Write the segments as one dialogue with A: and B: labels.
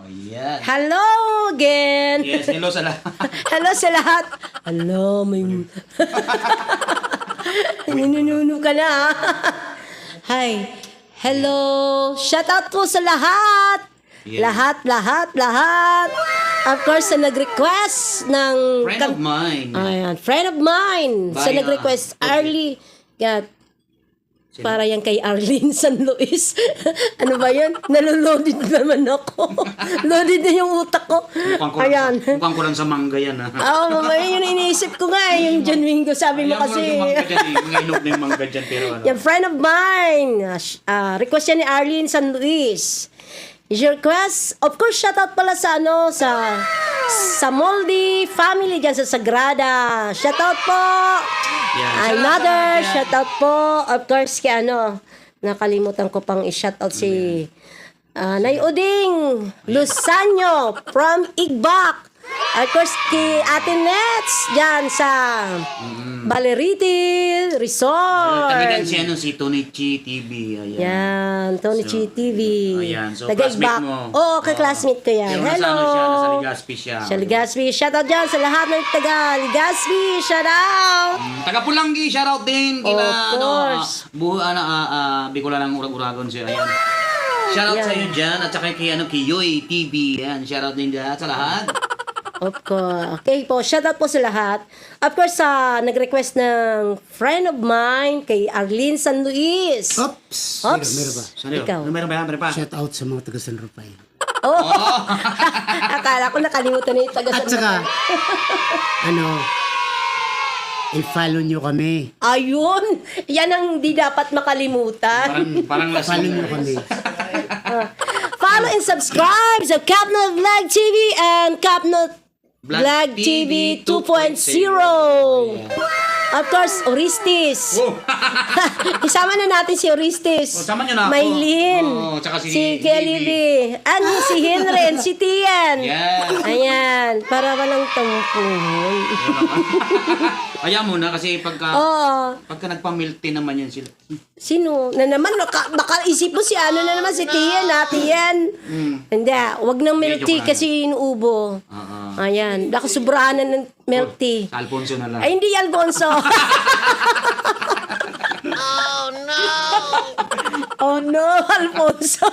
A: Ayan.
B: Hello again!
A: Yes, hello sa lahat.
B: Hello sa lahat! Hello, may... Ninununo ka na, ha? Hi. Hello! Shout out po sa lahat!
A: Yeah.
B: Lahat! Of course, sa nag-request ng...
A: Friend of mine.
B: Ayan, friend of mine. Sa
A: By,
B: nag-request,
A: okay.
B: Arlie. Yeah. Para yan kay Arlene San Luis. Ano ba yan? Naloloaded naman ako. Loaded na yung utak ko. Ayan.
A: Mukhang ko lang sa mangga yan.
B: Oo, mamaya yun iniisip ko nga eh. Yung John Wingo, sabi mo kasi.
A: Yung mangga dyan eh. Ngayon na yung mangga dyan. Pero ano.
B: Yung friend of mine. Request yan ni Arlene San Luis. Is your request? Of course, shoutout pala sa ano, sa Moldy family dyan sa Sagrada. Shoutout po.
A: Yeah,
B: Another shoutout po. Of course, kay ano, nakalimutan ko pang i-shoutout si Nay Uding Lusanyo from Igbak. Of course, kay Ate Nets dyan sa Baleriti Resort.
A: Tagigan siya nung si Tony Chi TV. Ayan.
B: Yan, Tony Chi TV.
A: Ayan. So,
B: Taga
A: classmate
B: Igbak.
A: mo.
B: Oo, classmate ko yan.
A: Pero nasa
B: Hello.
A: ano siya, nasa Legazpi siya.
B: Sa Legazpi. Shoutout dyan sa lahat ng taga Legazpi. Shoutout.
A: Taga Pulanggi, shoutout din. Kila,
B: Of course.
A: Bicol lang urag-uragon siya. Ayan. Shoutout
B: Yan.
A: sa iyo dyan. At saka kay Yoy TV. Ayan. Shoutout din dyan sa lahat.
B: Of course. Okay po, shoutout po sa lahat. Of course, nag-request ng friend of mine kay Arlene San Luis.
C: Oops!
B: Oops.
C: Meron ba?
A: Saan yun?
B: Ikaw.
A: Meron pa.
C: Shout out sa mga taga San Rafael.
B: Oh. Akala ko nakalimutan na yung taga
C: At
B: San
C: saka,
B: Rafael.
C: i-follow nyo kami.
B: Ayun! Yan ang di dapat makalimutan.
A: Parang last
C: Follow nyo kami.
B: Follow and subscribe sa Capnot Vlog TV and Capnot Vlog TV 2.0. Of course, Oristis.
A: Oh.
B: Isama na natin si Oristis.
A: Oh, sama niyo na ako.
B: Maylin.
A: Oh, tsaka si
B: Kelly B. Si Henren, si Tian.
A: Yan.
B: Ayan, para walang tampuhon.
A: Ayaw mo na kasi pagka nagpa-milk tea naman yan sila.
B: Sino? Na naman, baka isip mo si ano na naman, si Tian, Tian. Hindi, wag ng milk tea
A: joke lang.
B: kasi inuubo. Ayan, nakasubrahan na ng milk tea.
A: Sa Alfonso na lang.
B: Ay, hindi Alfonso. Oh no, Alfonso.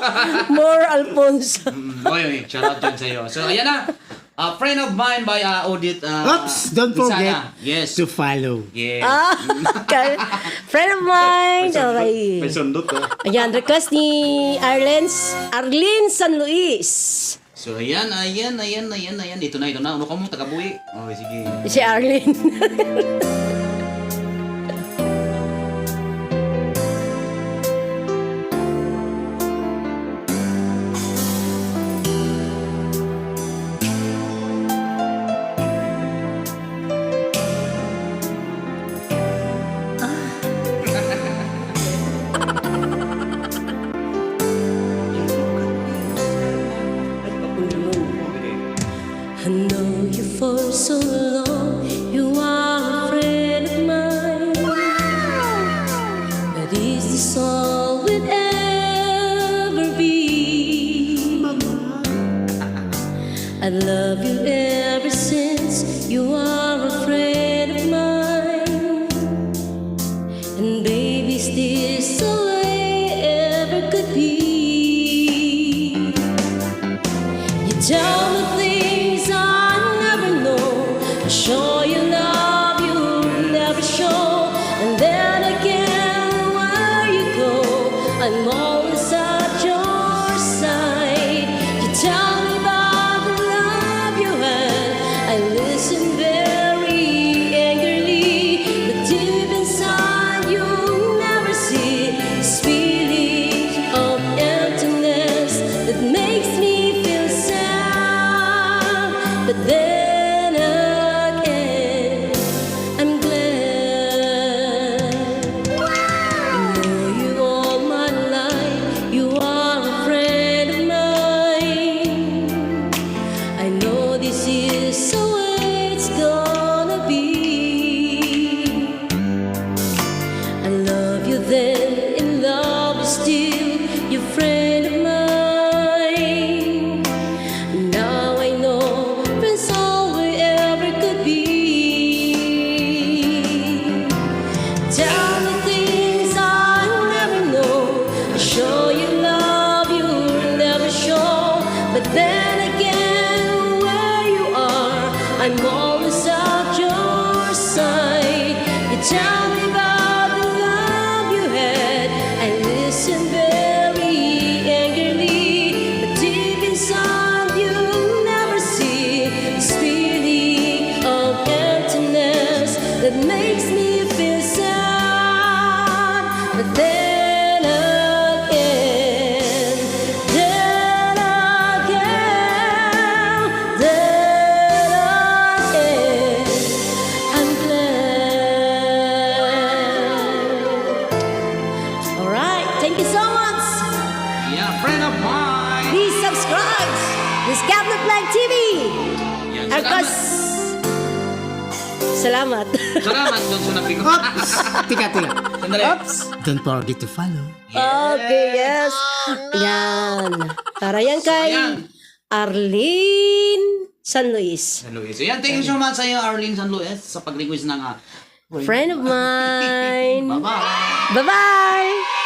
B: More Alfonso.
A: Oy, shoutout dyan sa'yo. So, ayan na. A friend of mine by Audit.
C: Oops! Don't forget
A: Yes.
C: to follow.
A: Yes.
B: Okay. Friend of mine. Okay.
A: May sundot to.
B: Ayan, request ni Arlene San Luis.
A: So, ayan. Ito na. Ano ka mo? Taga-buwi. Okay, sige.
B: Si Arlene. I know you for so long, you are a friend of mine. But is this all we'll ever be? I love you ever since you are a friend of mine. And baby, is this all I ever could be? You tell me things I never know. I show you love you never show. And then again, where you go, I'm always at your side. You tell me about the love you had. I listen very angrily, but deep inside you never see this feeling of emptiness that makes me feel sad. But then again, where you are, I'm always at your side. You tell me about the love you had, I listen very angrily, but deep inside you never see this feeling of emptiness that makes me feel sad. But then again, I'm glad. Alright, thank you so much.
A: Yeah, friend of mine.
B: Please subscribe. This Captain Flag TV.
A: Yan,
B: Of course, salamat.
A: Salamat doon sa napiko.
C: Oops! Tika.
A: Sandali.
C: Don't forget to follow.
B: Okay, yes. Yan. Para yan kay
A: Ayan.
B: Arlene San Luis.
A: San Luis. Ayan, thank you so much sa iyo, Arlene San Luis, sa pag-request ng
B: Friend of mine.
A: Bye-bye.
B: Bye-bye.